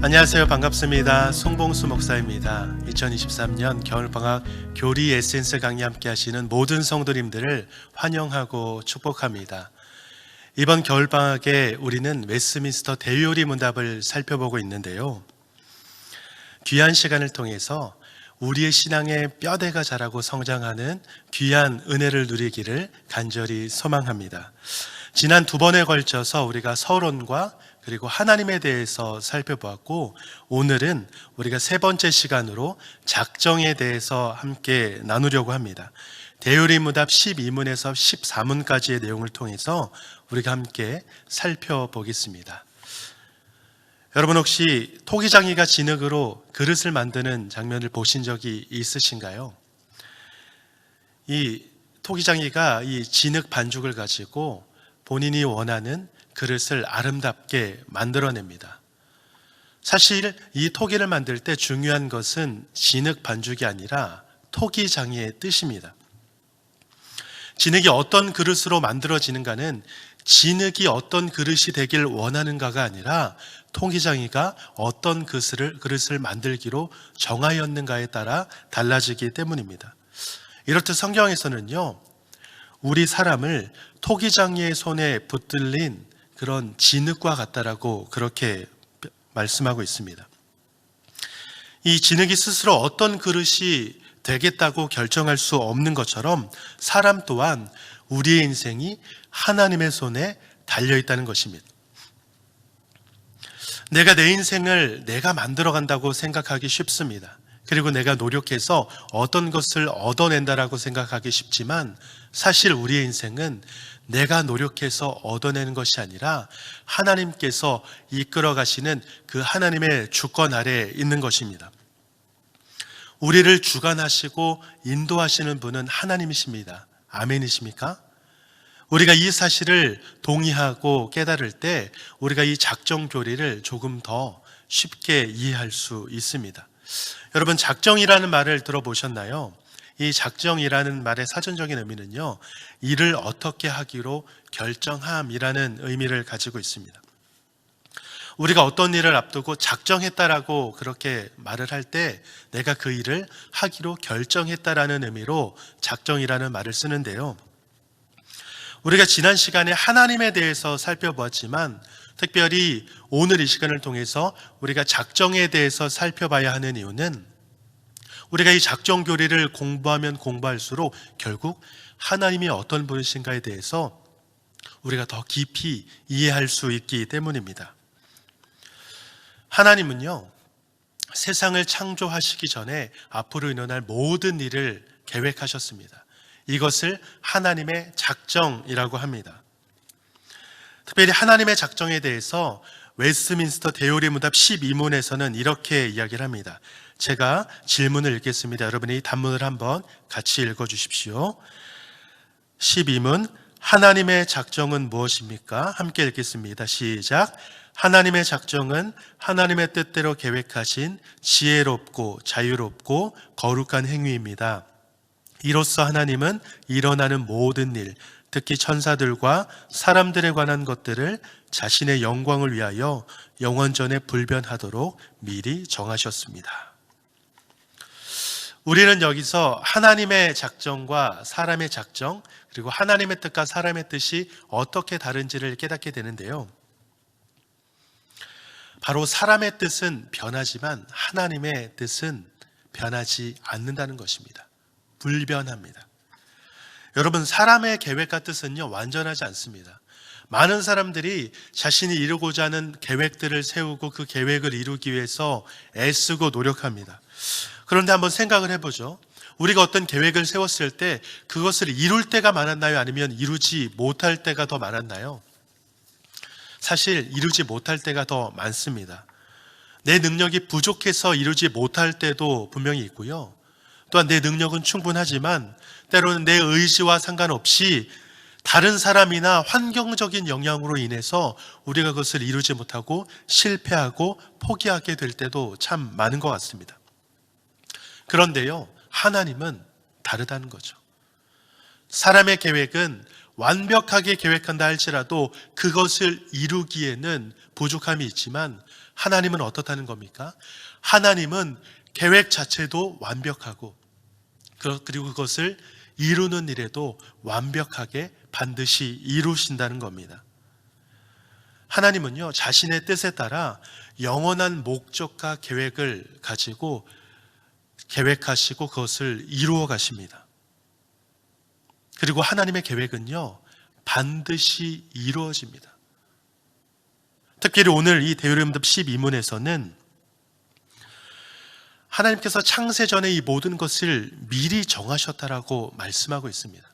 안녕하세요. 반갑습니다. 송봉수 목사입니다. 2023년 겨울방학 교리 에센스 강의 함께 하시는 모든 성도님들을 환영하고 축복합니다. 이번 겨울방학에 우리는 웨스트민스터 대요리 문답을 살펴보고 있는데요. 귀한 시간을 통해서 우리의 신앙의 뼈대가 자라고 성장하는 귀한 은혜를 누리기를 간절히 소망합니다. 지난 두 번에 걸쳐서 우리가 서론과 그리고 하나님에 대해서 살펴보았고, 오늘은 우리가 세 번째 시간으로 작정에 대해서 함께 나누려고 합니다. 대요리 문답 12문에서 14문까지의 내용을 통해서 우리가 함께 살펴보겠습니다. 여러분 혹시 토기장이가 진흙으로 그릇을 만드는 장면을 보신 적이 있으신가요? 이 토기장이가 이 진흙 반죽을 가지고 본인이 원하는 그릇을 아름답게 만들어냅니다. 사실 이 토기를 만들 때 중요한 것은 진흙 반죽이 아니라 토기장이의 뜻입니다. 진흙이 어떤 그릇으로 만들어지는가는 진흙이 어떤 그릇이 되길 원하는가가 아니라 토기장이가 어떤 그릇을 만들기로 정하였는가에 따라 달라지기 때문입니다. 이렇듯 성경에서는요, 우리 사람을 토기장이의 손에 붙들린 그런 진흙과 같다라고 그렇게 말씀하고 있습니다. 이 진흙이 스스로 어떤 그릇이 되겠다고 결정할 수 없는 것처럼 사람 또한 우리의 인생이 하나님의 손에 달려있다는 것입니다. 내가 내 인생을 내가 만들어간다고 생각하기 쉽습니다. 그리고 내가 노력해서 어떤 것을 얻어낸다라고 생각하기 쉽지만 사실 우리의 인생은 내가 노력해서 얻어내는 것이 아니라 하나님께서 이끌어 가시는 그 하나님의 주권 아래에 있는 것입니다. 우리를 주관하시고 인도하시는 분은 하나님이십니다. 아멘이십니까? 우리가 이 사실을 동의하고 깨달을 때 우리가 이 작정 교리를 조금 더 쉽게 이해할 수 있습니다. 여러분, 작정이라는 말을 들어보셨나요? 이 작정이라는 말의 사전적인 의미는요, 일을 어떻게 하기로 결정함이라는 의미를 가지고 있습니다. 우리가 어떤 일을 앞두고 작정했다라고 그렇게 말을 할 때 내가 그 일을 하기로 결정했다라는 의미로 작정이라는 말을 쓰는데요. 우리가 지난 시간에 하나님에 대해서 살펴보았지만 특별히 오늘 이 시간을 통해서 우리가 작정에 대해서 살펴봐야 하는 이유는 우리가 이 작정 교리를 공부하면 공부할수록 결국 하나님이 어떤 분이신가에 대해서 우리가 더 깊이 이해할 수 있기 때문입니다. 하나님은요, 세상을 창조하시기 전에 앞으로 일어날 모든 일을 계획하셨습니다. 이것을 하나님의 작정이라고 합니다. 특별히 하나님의 작정에 대해서 웨스트민스터 대요리 문답 12문에서는 이렇게 이야기를 합니다. 제가 질문을 읽겠습니다. 여러분이 단문을 한번 같이 읽어주십시오. 12문, 하나님의 작정은 무엇입니까? 함께 읽겠습니다. 시작. 하나님의 작정은 하나님의 뜻대로 계획하신 지혜롭고 자유롭고 거룩한 행위입니다. 이로써 하나님은 일어나는 모든 일, 특히 천사들과 사람들에 관한 것들을 자신의 영광을 위하여 영원전에 불변하도록 미리 정하셨습니다. 우리는 여기서 하나님의 작정과 사람의 작정, 그리고 하나님의 뜻과 사람의 뜻이 어떻게 다른지를 깨닫게 되는데요. 바로 사람의 뜻은 변하지만 하나님의 뜻은 변하지 않는다는 것입니다. 불변합니다. 여러분, 사람의 계획과 뜻은요, 완전하지 않습니다. 많은 사람들이 자신이 이루고자 하는 계획들을 세우고 그 계획을 이루기 위해서 애쓰고 노력합니다. 그런데 한번 생각을 해보죠. 우리가 어떤 계획을 세웠을 때 그것을 이룰 때가 많았나요? 아니면 이루지 못할 때가 더 많았나요? 사실 이루지 못할 때가 더 많습니다. 내 능력이 부족해서 이루지 못할 때도 분명히 있고요. 또한 내 능력은 충분하지만 때로는 내 의지와 상관없이 다른 사람이나 환경적인 영향으로 인해서 우리가 그것을 이루지 못하고 실패하고 포기하게 될 때도 참 많은 것 같습니다. 그런데요, 하나님은 다르다는 거죠. 사람의 계획은 완벽하게 계획한다 할지라도 그것을 이루기에는 부족함이 있지만 하나님은 어떻다는 겁니까? 하나님은 계획 자체도 완벽하고 그리고 그것을 이루는 일에도 완벽하게 반드시 이루신다는 겁니다. 하나님은요, 자신의 뜻에 따라 영원한 목적과 계획을 가지고 계획하시고 그것을 이루어 가십니다. 그리고 하나님의 계획은요, 반드시 이루어집니다. 특별히 오늘 이 대요림답 12문에서는 하나님께서 창세 전에 이 모든 것을 미리 정하셨다라고 말씀하고 있습니다.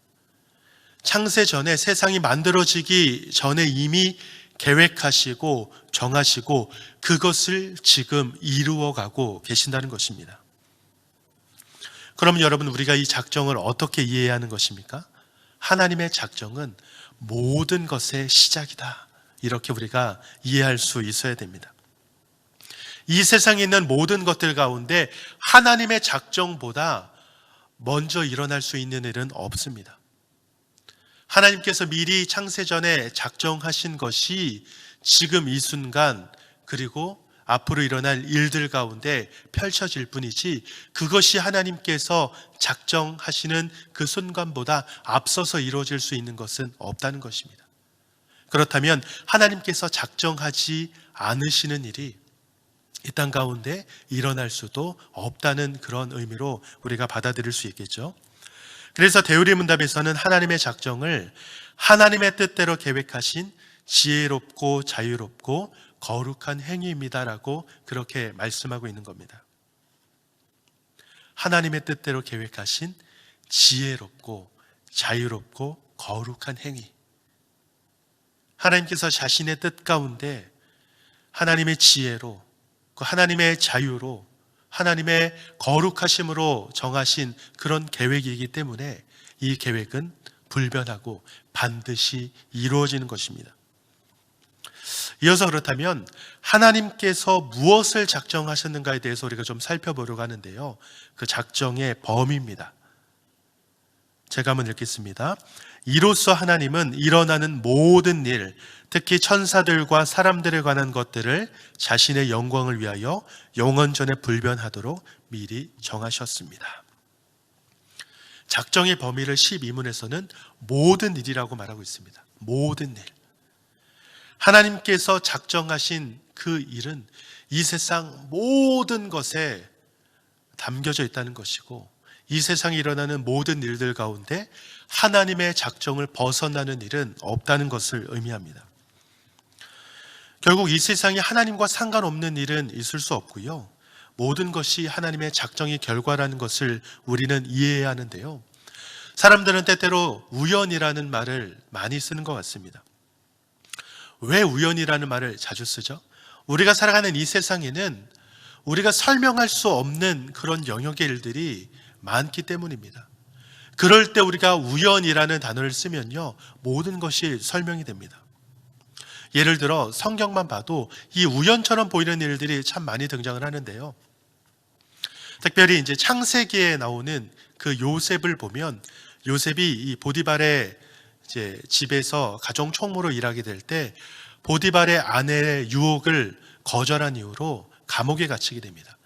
창세 전에 세상이 만들어지기 전에 이미 계획하시고 정하시고 그것을 지금 이루어가고 계신다는 것입니다. 그러면 여러분, 우리가 이 작정을 어떻게 이해해야 하는 것입니까? 하나님의 작정은 모든 것의 시작이다. 이렇게 우리가 이해할 수 있어야 됩니다. 이 세상에 있는 모든 것들 가운데 하나님의 작정보다 먼저 일어날 수 있는 일은 없습니다. 하나님께서 미리 창세전에 작정하신 것이 지금 이 순간 그리고 앞으로 일어날 일들 가운데 펼쳐질 뿐이지 그것이 하나님께서 작정하시는 그 순간보다 앞서서 이루어질 수 있는 것은 없다는 것입니다. 그렇다면 하나님께서 작정하지 않으시는 일이 이 땅 가운데 일어날 수도 없다는 그런 의미로 우리가 받아들일 수 있겠죠. 그래서 대우리문답에서는 하나님의 작정을 하나님의 뜻대로 계획하신 지혜롭고 자유롭고 거룩한 행위입니다라고 그렇게 말씀하고 있는 겁니다. 하나님의 뜻대로 계획하신 지혜롭고 자유롭고 거룩한 행위. 하나님께서 자신의 뜻 가운데 하나님의 지혜로, 하나님의 자유로, 하나님의 거룩하심으로 정하신 그런 계획이기 때문에 이 계획은 불변하고 반드시 이루어지는 것입니다. 이어서 그렇다면 하나님께서 무엇을 작정하셨는가에 대해서 우리가 좀 살펴보려고 하는데요. 그 작정의 범위입니다. 제가 한번 읽겠습니다. 이로써 하나님은 일어나는 모든 일, 특히 천사들과 사람들에 관한 것들을 자신의 영광을 위하여 영원전에 불변하도록 미리 정하셨습니다. 작정의 범위를 12문에서는 모든 일이라고 말하고 있습니다. 모든 일. 하나님께서 작정하신 그 일은 이 세상 모든 것에 담겨져 있다는 것이고 이 세상에 일어나는 모든 일들 가운데 하나님의 작정을 벗어나는 일은 없다는 것을 의미합니다. 결국 이 세상에 하나님과 상관없는 일은 있을 수 없고요. 모든 것이 하나님의 작정의 결과라는 것을 우리는 이해해야 하는데요. 사람들은 때때로 우연이라는 말을 많이 쓰는 것 같습니다. 왜 우연이라는 말을 자주 쓰죠? 우리가 살아가는 이 세상에는 우리가 설명할 수 없는 그런 영역의 일들이 많기 때문입니다. 그럴 때 우리가 우연이라는 단어를 쓰면요, 모든 것이 설명이 됩니다. 예를 들어 성경만 봐도 이 우연처럼 보이는 일들이 참 많이 등장을 하는데요. 특별히 이제 창세기에 나오는 그 요셉을 보면 요셉이 이 보디발의 이제 집에서 가정 총무로 일하게 될 때 보디발의 아내의 유혹을 거절한 이유로 감옥에 갇히게 됩니다.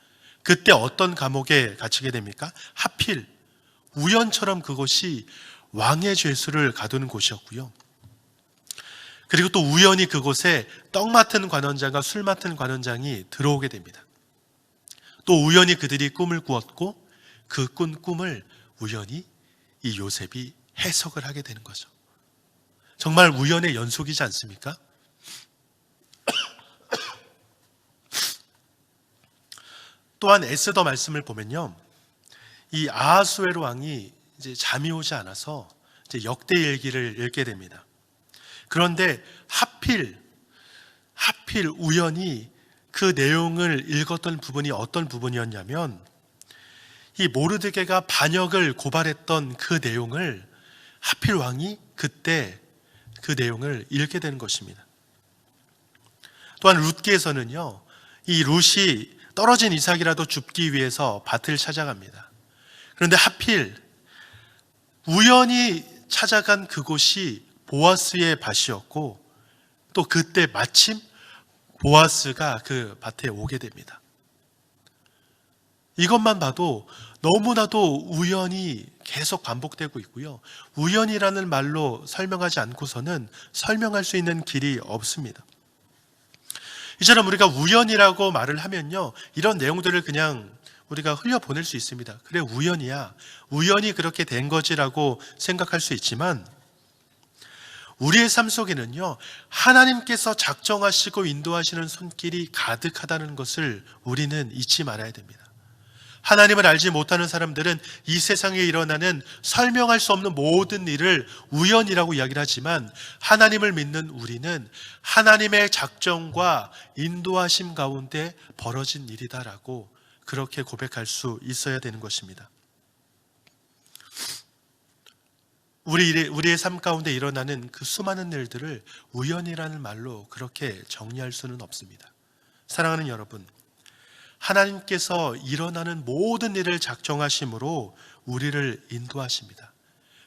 그때 어떤 감옥에 갇히게 됩니까? 하필 우연처럼 그곳이 왕의 죄수를 가두는 곳이었고요. 그리고 또 우연히 그곳에 떡 맡은 관원장과 술 맡은 관원장이 들어오게 됩니다. 또 우연히 그들이 꿈을 꾸었고 그 꾼 꿈을 우연히 이 요셉이 해석을 하게 되는 거죠. 정말 우연의 연속이지 않습니까? 또한 에스더 말씀을 보면요, 이 아하수에로 왕이 이제 잠이 오지 않아서 이제 역대일기를 읽게 됩니다. 그런데 하필 우연히 그 내용을 읽었던 부분이 어떤 부분이었냐면 이 모르드게가 반역을 고발했던 그 내용을 하필 왕이 그때 그 내용을 읽게 되는 것입니다. 또한 룻기에서는요, 이 룻이 떨어진 이삭이라도 줍기 위해서 밭을 찾아갑니다. 그런데 하필 우연히 찾아간 그곳이 보아스의 밭이었고 또 그때 마침 보아스가 그 밭에 오게 됩니다. 이것만 봐도 너무나도 우연이 계속 반복되고 있고요. 우연이라는 말로 설명하지 않고서는 설명할 수 있는 길이 없습니다. 이처럼 우리가 우연이라고 말을 하면요, 이런 내용들을 그냥 우리가 흘려보낼 수 있습니다. 그래, 우연이야. 우연히 그렇게 된 거지라고 생각할 수 있지만 우리의 삶 속에는요, 하나님께서 작정하시고 인도하시는 손길이 가득하다는 것을 우리는 잊지 말아야 됩니다. 하나님을 알지 못하는 사람들은 이 세상에 일어나는 설명할 수 없는 모든 일을 우연이라고 이야기를 하지만 하나님을 믿는 우리는 하나님의 작정과 인도하심 가운데 벌어진 일이다라고 그렇게 고백할 수 있어야 되는 것입니다. 우리의 삶 가운데 일어나는 그 수많은 일들을 우연이라는 말로 그렇게 정리할 수는 없습니다. 사랑하는 여러분, 하나님께서 일어나는 모든 일을 작정하심으로 우리를 인도하십니다.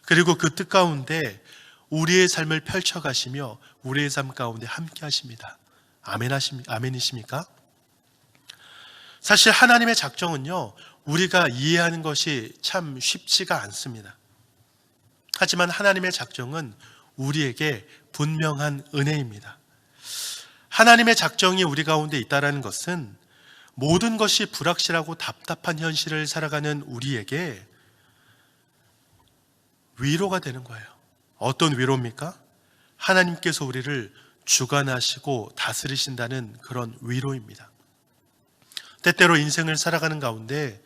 그리고 그 뜻 가운데 우리의 삶을 펼쳐가시며 우리의 삶 가운데 함께 하십니다. 아멘이십니까? 사실 하나님의 작정은요, 우리가 이해하는 것이 참 쉽지가 않습니다. 하지만 하나님의 작정은 우리에게 분명한 은혜입니다. 하나님의 작정이 우리 가운데 있다는 것은 모든 것이 불확실하고 답답한 현실을 살아가는 우리에게 위로가 되는 거예요. 어떤 위로입니까? 하나님께서 우리를 주관하시고 다스리신다는 그런 위로입니다. 때때로 인생을 살아가는 가운데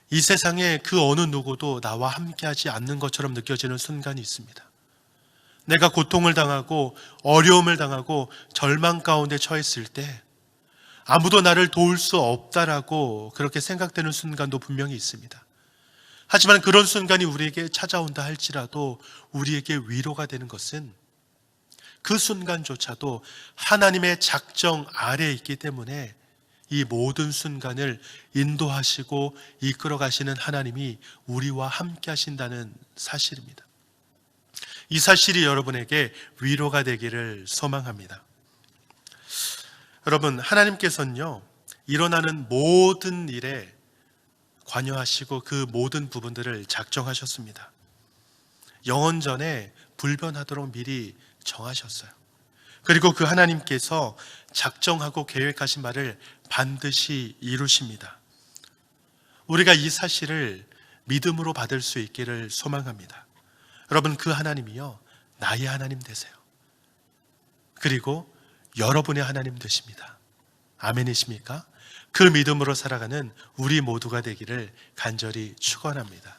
이 세상에 그 어느 누구도 나와 함께하지 않는 것처럼 느껴지는 순간이 있습니다. 내가 고통을 당하고 어려움을 당하고 절망 가운데 처했을 때 아무도 나를 도울 수 없다라고 그렇게 생각되는 순간도 분명히 있습니다. 하지만 그런 순간이 우리에게 찾아온다 할지라도 우리에게 위로가 되는 것은 그 순간조차도 하나님의 작정 아래에 있기 때문에 이 모든 순간을 인도하시고 이끌어 가시는 하나님이 우리와 함께 하신다는 사실입니다. 이 사실이 여러분에게 위로가 되기를 소망합니다. 여러분, 하나님께서는요, 일어나는 모든 일에 관여하시고 그 모든 부분들을 작정하셨습니다. 영원전에 불변하도록 미리 정하셨어요. 그리고 그 하나님께서 작정하고 계획하신 바를 반드시 이루십니다. 우리가 이 사실을 믿음으로 받을 수 있기를 소망합니다. 여러분, 그 하나님이요, 나의 하나님 되세요. 그리고 여러분의 하나님 되십니다. 아멘이십니까? 그 믿음으로 살아가는 우리 모두가 되기를 간절히 축원합니다.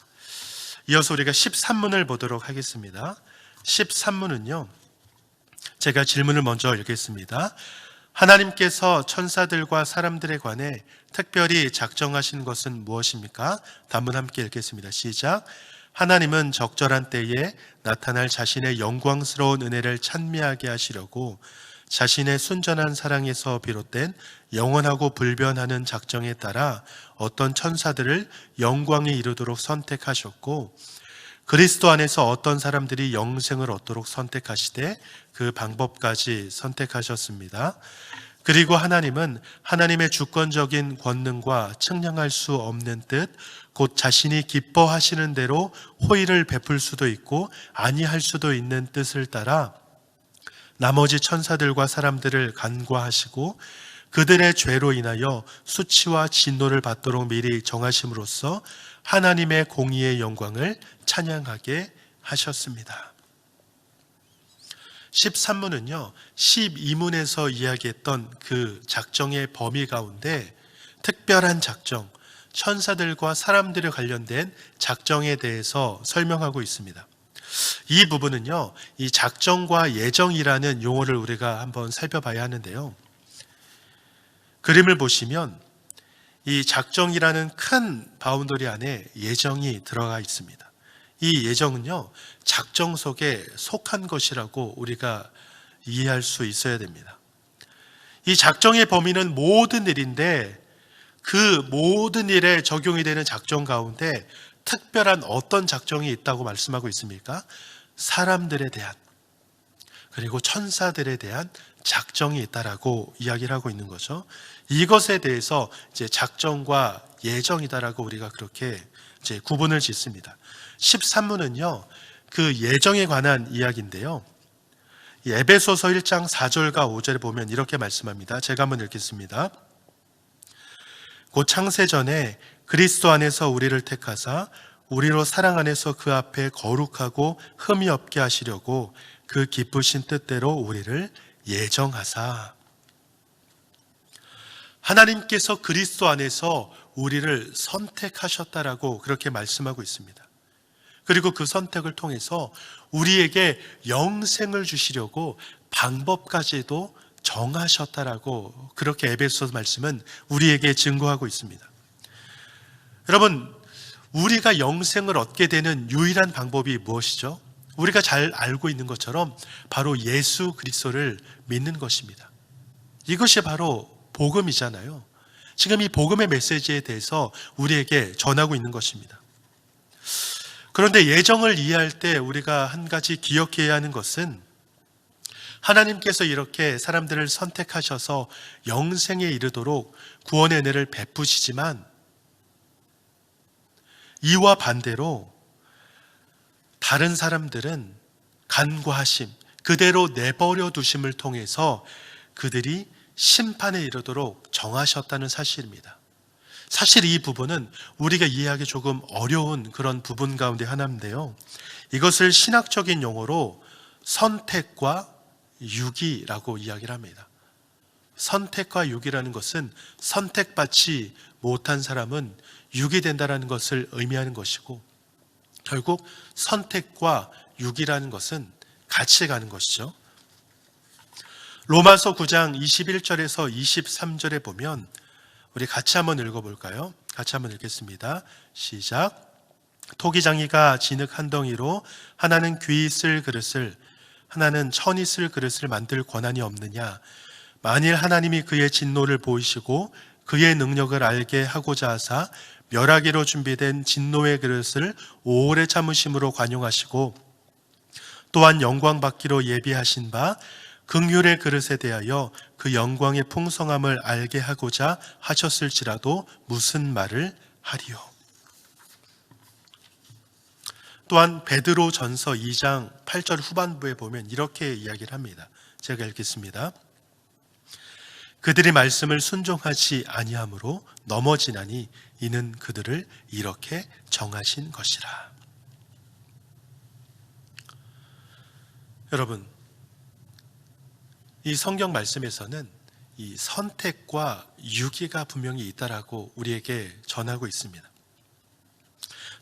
이어서 우리가 13문을 보도록 하겠습니다. 13문은요, 제가 질문을 먼저 읽겠습니다. 하나님께서 천사들과 사람들에 관해 특별히 작정하신 것은 무엇입니까? 단문 함께 읽겠습니다. 시작. 하나님은 적절한 때에 나타날 자신의 영광스러운 은혜를 찬미하게 하시려고 자신의 순전한 사랑에서 비롯된 영원하고 불변하는 작정에 따라 어떤 천사들을 영광에 이르도록 선택하셨고 그리스도 안에서 어떤 사람들이 영생을 얻도록 선택하시되 그 방법까지 선택하셨습니다. 그리고 하나님은 하나님의 주권적인 권능과 측량할 수 없는 뜻, 곧 자신이 기뻐하시는 대로 호의를 베풀 수도 있고 아니할 수도 있는 뜻을 따라 나머지 천사들과 사람들을 간과하시고 그들의 죄로 인하여 수치와 진노를 받도록 미리 정하심으로써 하나님의 공의의 영광을 찬양하게 하셨습니다. 13문은요, 12문에서 이야기했던 그 작정의 범위 가운데 특별한 작정, 천사들과 사람들에 관련된 작정에 대해서 설명하고 있습니다. 이 부분은요, 이 작정과 예정이라는 용어를 우리가 한번 살펴봐야 하는데요. 그림을 보시면 이 작정이라는 큰 바운더리 안에 예정이 들어가 있습니다. 이 예정은요, 작정 속에 속한 것이라고 우리가 이해할 수 있어야 됩니다. 이 작정의 범위는 모든 일인데 그 모든 일에 적용이 되는 작정 가운데 특별한 어떤 작정이 있다고 말씀하고 있습니까? 사람들에 대한, 그리고 천사들에 대한 작정이 있다라고 이야기를 하고 있는 거죠. 이것에 대해서 이제 작정과 예정이다라고 우리가 그렇게 이제 구분을 짓습니다. 13문은요, 그 예정에 관한 이야기인데요. 이 에베소서 1장 4절과 5절에 보면 이렇게 말씀합니다. 제가 한번 읽겠습니다. 곧 창세전에 그리스도 안에서 우리를 택하사 우리로 사랑 안에서 그 앞에 거룩하고 흠이 없게 하시려고 그 기쁘신 뜻대로 우리를 예정하사. 하나님께서 그리스도 안에서 우리를 선택하셨다라고 그렇게 말씀하고 있습니다. 그리고 그 선택을 통해서 우리에게 영생을 주시려고 방법까지도 정하셨다라고 그렇게 에베소서 말씀은 우리에게 증거하고 있습니다. 여러분, 우리가 영생을 얻게 되는 유일한 방법이 무엇이죠? 우리가 잘 알고 있는 것처럼 바로 예수 그리스도를 믿는 것입니다. 이것이 바로 복음이잖아요. 지금 이 복음의 메시지에 대해서 우리에게 전하고 있는 것입니다. 그런데 예정을 이해할 때 우리가 한 가지 기억해야 하는 것은 하나님께서 이렇게 사람들을 선택하셔서 영생에 이르도록 구원의 은혜를 베푸시지만 이와 반대로 다른 사람들은 간과하심, 그대로 내버려 두심을 통해서 그들이 심판에 이르도록 정하셨다는 사실입니다. 사실 이 부분은 우리가 이해하기 조금 어려운 그런 부분 가운데 하나인데요. 이것을 신학적인 용어로 선택과 유기라고 이야기를 합니다. 선택과 유기라는 것은 선택받지 못한 사람은 유기된다라는 것을 의미하는 것이고, 결국 선택과 유기라는 것은 같이 가는 것이죠. 로마서 9장 21절에서 23절에 보면 우리 같이 한번 읽어볼까요? 같이 한번 읽겠습니다. 시작. 토기장이가 진흙 한 덩이로 하나는 귀 쓸 그릇을, 하나는 천이 쓸 그릇을 만들 권한이 없느냐? 만일 하나님이 그의 진노를 보이시고 그의 능력을 알게 하고자 하사 멸하기로 준비된 진노의 그릇을 오래 참으심으로 관용하시고 또한 영광 받기로 예비하신 바 긍휼의 그릇에 대하여 그 영광의 풍성함을 알게 하고자 하셨을지라도 무슨 말을 하리요. 또한 베드로 전서 2장 8절 후반부에 보면 이렇게 이야기를 합니다. 제가 읽겠습니다. 그들이 말씀을 순종하지 아니하므로 넘어지나니 이는 그들을 이렇게 정하신 것이라. 여러분, 이 성경 말씀에서는 이 선택과 유기가 분명히 있다라고 우리에게 전하고 있습니다.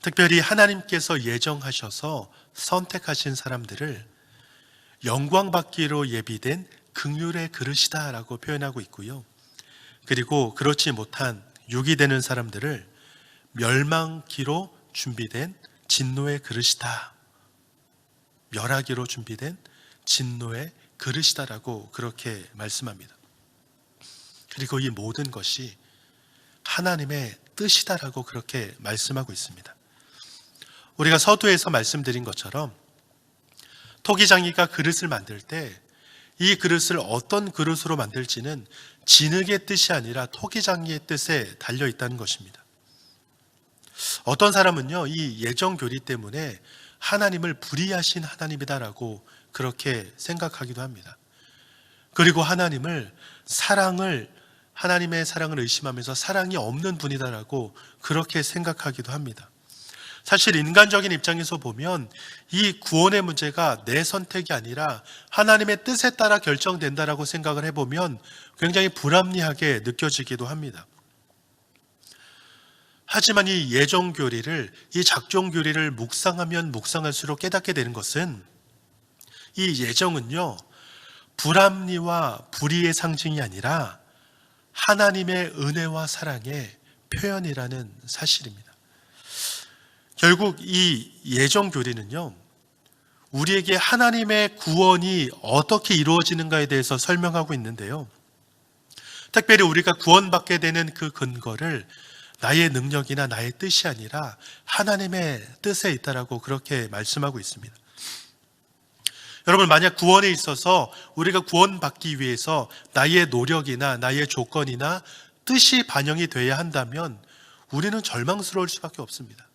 특별히 하나님께서 예정하셔서 선택하신 사람들을 영광 받기로 예비된 긍휼의 그릇이다라고 표현하고 있고요. 그리고 그렇지 못한 유기되는 사람들을 멸망기로 준비된 진노의 그릇이다. 멸하기로 준비된 진노의 그릇이다라고 그렇게 말씀합니다. 그리고 이 모든 것이 하나님의 뜻이다라고 그렇게 말씀하고 있습니다. 우리가 서두에서 말씀드린 것처럼 토기장이가 그릇을 만들 때 이 그릇을 어떤 그릇으로 만들지는 진흙의 뜻이 아니라 토기장이의 뜻에 달려 있다는 것입니다. 어떤 사람은요, 이 예정 교리 때문에 하나님을 불의하신 하나님이다라고 그렇게 생각하기도 합니다. 그리고 하나님의 사랑을 의심하면서 사랑이 없는 분이다라고 그렇게 생각하기도 합니다. 사실 인간적인 입장에서 보면 이 구원의 문제가 내 선택이 아니라 하나님의 뜻에 따라 결정된다라고 생각을 해보면 굉장히 불합리하게 느껴지기도 합니다. 하지만 이 예정 교리를, 이 작정 교리를 묵상하면 묵상할수록 깨닫게 되는 것은 이 예정은요, 불합리와 불의의 상징이 아니라 하나님의 은혜와 사랑의 표현이라는 사실입니다. 결국 이 예정 교리는요, 우리에게 하나님의 구원이 어떻게 이루어지는가에 대해서 설명하고 있는데요. 특별히 우리가 구원받게 되는 그 근거를 나의 능력이나 나의 뜻이 아니라 하나님의 뜻에 있다라고 그렇게 말씀하고 있습니다. 여러분, 만약 구원에 있어서 우리가 구원받기 위해서 나의 노력이나 나의 조건이나 뜻이 반영이 돼야 한다면 우리는 절망스러울 수밖에 없습니다.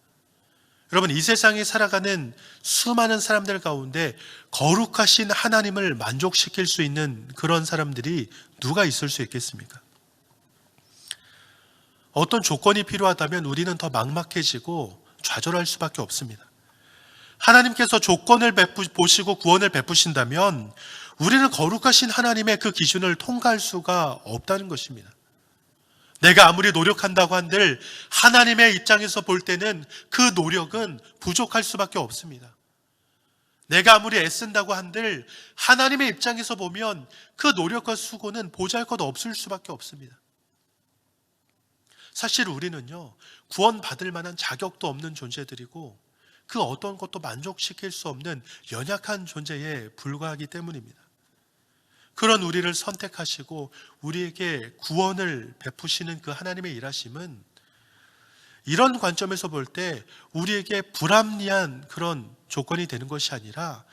여러분, 이 세상에 살아가는 수많은 사람들 가운데 거룩하신 하나님을 만족시킬 수 있는 그런 사람들이 누가 있을 수 있겠습니까? 어떤 조건이 필요하다면 우리는 더 막막해지고 좌절할 수밖에 없습니다. 하나님께서 조건을 보시고 구원을 베푸신다면 우리는 거룩하신 하나님의 그 기준을 통과할 수가 없다는 것입니다. 내가 아무리 노력한다고 한들 하나님의 입장에서 볼 때는 그 노력은 부족할 수밖에 없습니다. 내가 아무리 애쓴다고 한들 하나님의 입장에서 보면 그 노력과 수고는 보잘것없을 수밖에 없습니다. 사실 우리는요, 구원받을 만한 자격도 없는 존재들이고 그 어떤 것도 만족시킬 수 없는 연약한 존재에 불과하기 때문입니다. 그런 우리를 선택하시고 우리에게 구원을 베푸시는 그 하나님의 일하심은 이런 관점에서 볼 때 우리에게 불합리한 그런 조건이 되는 것이 아니라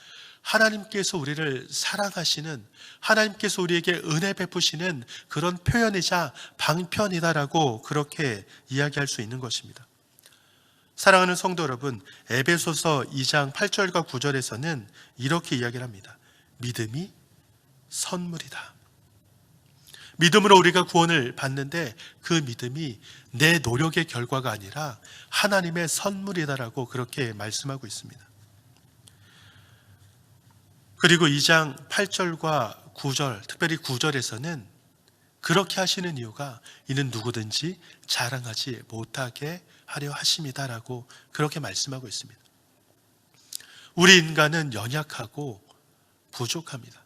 하나님께서 우리를 사랑하시는, 하나님께서 우리에게 은혜 베푸시는 그런 표현이자 방편이다라고 그렇게 이야기할 수 있는 것입니다. 사랑하는 성도 여러분, 에베소서 2장 8절과 9절에서는 이렇게 이야기를 합니다. 믿음이 선물이다. 믿음으로 우리가 구원을 받는데 그 믿음이 내 노력의 결과가 아니라 하나님의 선물이다라고 그렇게 말씀하고 있습니다. 그리고 2장 8절과 9절, 특별히 9절에서는 그렇게 하시는 이유가 이는 누구든지 자랑하지 못하게 하려 하심이다라고 그렇게 말씀하고 있습니다. 우리 인간은 연약하고 부족합니다.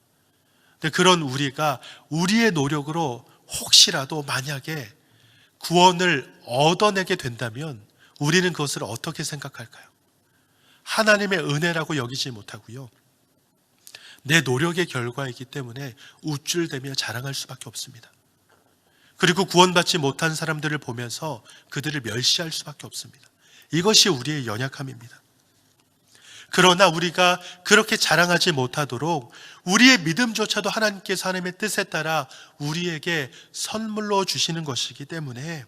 근데 그런 우리가 우리의 노력으로 혹시라도 만약에 구원을 얻어내게 된다면 우리는 그것을 어떻게 생각할까요? 하나님의 은혜라고 여기지 못하고요, 내 노력의 결과이기 때문에 우쭐대며 자랑할 수밖에 없습니다. 그리고 구원받지 못한 사람들을 보면서 그들을 멸시할 수밖에 없습니다. 이것이 우리의 연약함입니다. 그러나 우리가 그렇게 자랑하지 못하도록 우리의 믿음조차도 하나님께서 하나님의 뜻에 따라 우리에게 선물로 주시는 것이기 때문에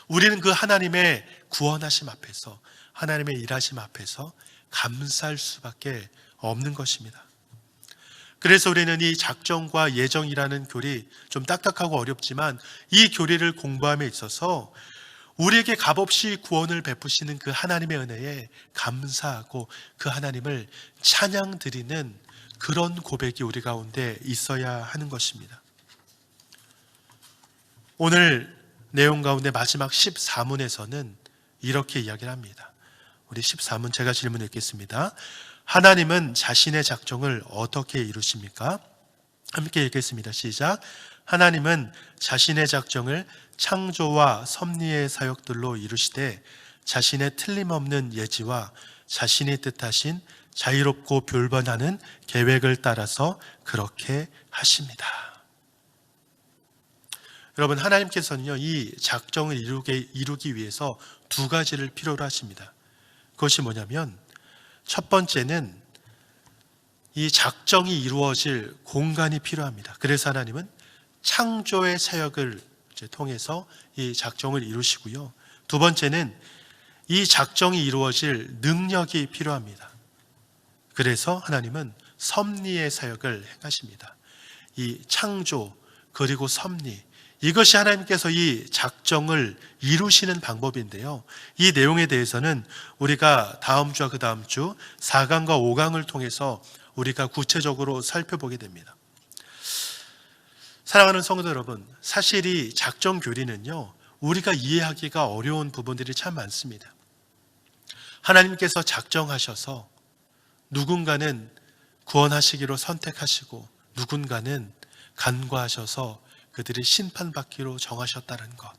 우리는 그 하나님의 구원하심 앞에서, 하나님의 일하심 앞에서 감사할 수밖에 없는 것입니다. 그래서 우리는 이 작정과 예정이라는 교리, 좀 딱딱하고 어렵지만 이 교리를 공부함에 있어서 우리에게 값없이 구원을 베푸시는 그 하나님의 은혜에 감사하고 그 하나님을 찬양 드리는 그런 고백이 우리 가운데 있어야 하는 것입니다. 오늘 내용 가운데 마지막 14문에서는 이렇게 이야기를 합니다. 우리 14문 제가 질문 읽겠습니다. 하나님은 자신의 작정을 어떻게 이루십니까? 함께 읽겠습니다. 시작. 하나님은 자신의 작정을 창조와 섭리의 사역들로 이루시되 자신의 틀림없는 예지와 자신이 뜻하신 자유롭고 변변하는 계획을 따라서 그렇게 하십니다. 여러분, 하나님께서는요, 이 작정을 이루기 위해서 두 가지를 필요로 하십니다. 그것이 뭐냐면, 첫 번째는 이 작정이 이루어질 공간이 필요합니다. 그래서 하나님은 창조의 사역을 통해서 이 작정을 이루시고요. 두 번째는 이 작정이 이루어질 능력이 필요합니다. 그래서 하나님은 섭리의 사역을 행하십니다. 이 창조 그리고 섭리, 이것이 하나님께서 이 작정을 이루시는 방법인데요. 이 내용에 대해서는 우리가 다음 주와 그 다음 주 4강과 5강을 통해서 우리가 구체적으로 살펴보게 됩니다. 사랑하는 성도 여러분, 사실 이 작정 교리는요, 우리가 이해하기가 어려운 부분들이 참 많습니다. 하나님께서 작정하셔서 누군가는 구원하시기로 선택하시고 누군가는 간과하셔서 그들이 심판받기로 정하셨다는 것,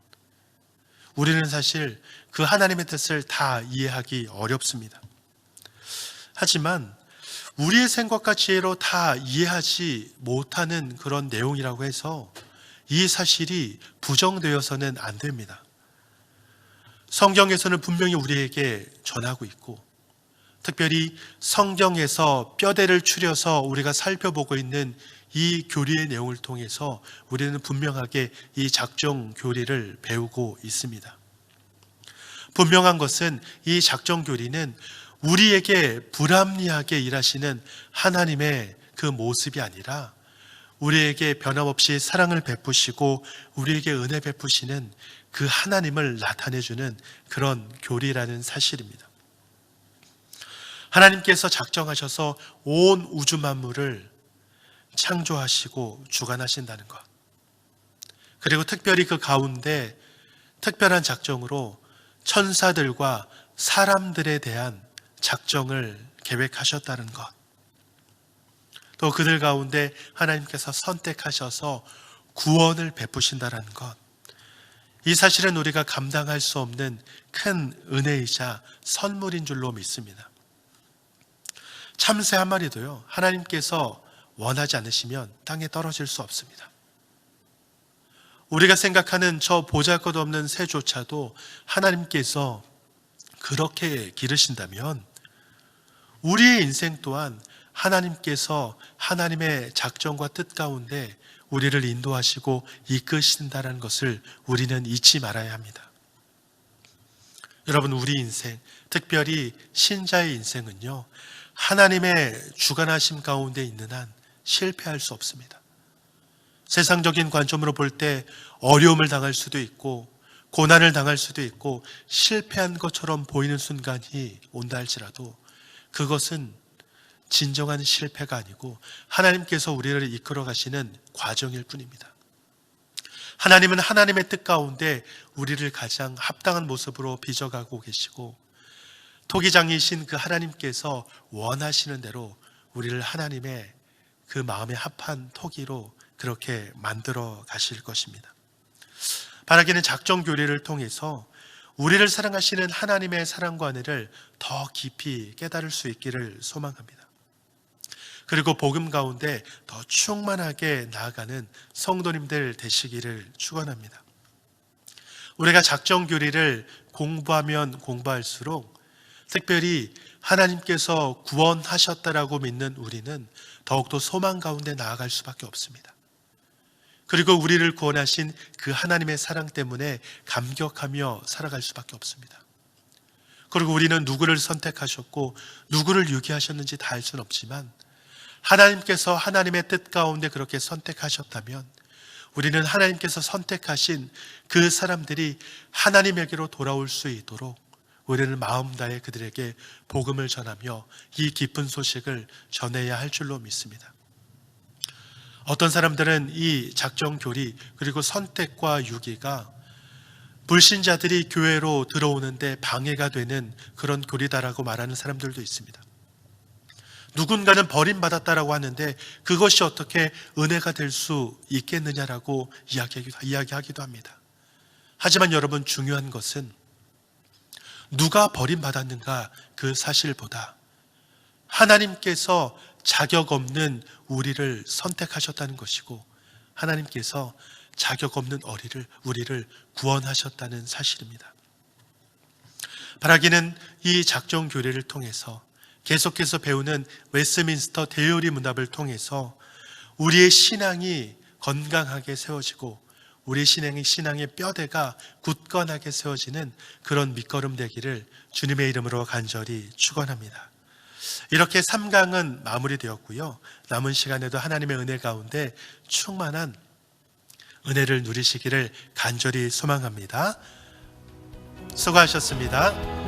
우리는 사실 그 하나님의 뜻을 다 이해하기 어렵습니다. 하지만 우리의 생각과 지혜로 다 이해하지 못하는 그런 내용이라고 해서 이 사실이 부정되어서는 안 됩니다. 성경에서는 분명히 우리에게 전하고 있고, 특별히 성경에서 뼈대를 추려서 우리가 살펴보고 있는 이 교리의 내용을 통해서 우리는 분명하게 이 작정 교리를 배우고 있습니다. 분명한 것은 이 작정 교리는 우리에게 불합리하게 일하시는 하나님의 그 모습이 아니라 우리에게 변함없이 사랑을 베푸시고 우리에게 은혜 베푸시는 그 하나님을 나타내주는 그런 교리라는 사실입니다. 하나님께서 작정하셔서 온 우주 만물을 창조하시고 주관하신다는 것, 그리고 특별히 그 가운데 특별한 작정으로 천사들과 사람들에 대한 작정을 계획하셨다는 것, 또 그들 가운데 하나님께서 선택하셔서 구원을 베푸신다는 것, 이 사실은 우리가 감당할 수 없는 큰 은혜이자 선물인 줄로 믿습니다. 참새 한 마리도요, 하나님께서 원하지 않으시면 땅에 떨어질 수 없습니다. 우리가 생각하는 저 보잘것없는 새조차도 하나님께서 그렇게 기르신다면 우리의 인생 또한 하나님께서 하나님의 작정과 뜻 가운데 우리를 인도하시고 이끄신다는 것을 우리는 잊지 말아야 합니다. 여러분, 우리 인생, 특별히 신자의 인생은요, 하나님의 주관하심 가운데 있는 한 실패할 수 없습니다. 세상적인 관점으로 볼 때 어려움을 당할 수도 있고 고난을 당할 수도 있고 실패한 것처럼 보이는 순간이 온다 할지라도 그것은 진정한 실패가 아니고 하나님께서 우리를 이끌어 가시는 과정일 뿐입니다. 하나님은 하나님의 뜻 가운데 우리를 가장 합당한 모습으로 빚어가고 계시고, 토기장이신 그 하나님께서 원하시는 대로 우리를 하나님의 그 마음에 합한 토기로 그렇게 만들어 가실 것입니다. 바라기는 작정 교리를 통해서 우리를 사랑하시는 하나님의 사랑과 은혜를 더 깊이 깨달을 수 있기를 소망합니다. 그리고 복음 가운데 더 충만하게 나아가는 성도님들 되시기를 축원합니다. 우리가 작정 교리를 공부하면 공부할수록 특별히 하나님께서 구원하셨다라고 믿는 우리는 더욱더 소망 가운데 나아갈 수밖에 없습니다. 그리고 우리를 구원하신 그 하나님의 사랑 때문에 감격하며 살아갈 수밖에 없습니다. 그리고 우리는 누구를 선택하셨고 누구를 유기하셨는지 다 알 수는 없지만 하나님께서 하나님의 뜻 가운데 그렇게 선택하셨다면 우리는 하나님께서 선택하신 그 사람들이 하나님에게로 돌아올 수 있도록 우리는 마음 다해 그들에게 복음을 전하며 이 기쁜 소식을 전해야 할 줄로 믿습니다. 어떤 사람들은 이 작정 교리 그리고 선택과 유기가 불신자들이 교회로 들어오는데 방해가 되는 그런 교리다라고 말하는 사람들도 있습니다. 누군가는 버림받았다라고 하는데 그것이 어떻게 은혜가 될 수 있겠느냐라고 이야기하기도 합니다. 하지만 여러분, 중요한 것은 누가 버림받았는가 그 사실보다 하나님께서 자격 없는 우리를 선택하셨다는 것이고 하나님께서 자격 없는 우리를 구원하셨다는 사실입니다. 바라기는 이 작정 교리를 통해서 계속해서 배우는 웨스민스터 대요리 문답을 통해서 우리의 신앙이 건강하게 세워지고 우리 신앙의 뼈대가 굳건하게 세워지는 그런 밑거름 되기를 주님의 이름으로 간절히 축원합니다. 이렇게 3강은 마무리되었고요. 남은 시간에도 하나님의 은혜 가운데 충만한 은혜를 누리시기를 간절히 소망합니다. 수고하셨습니다.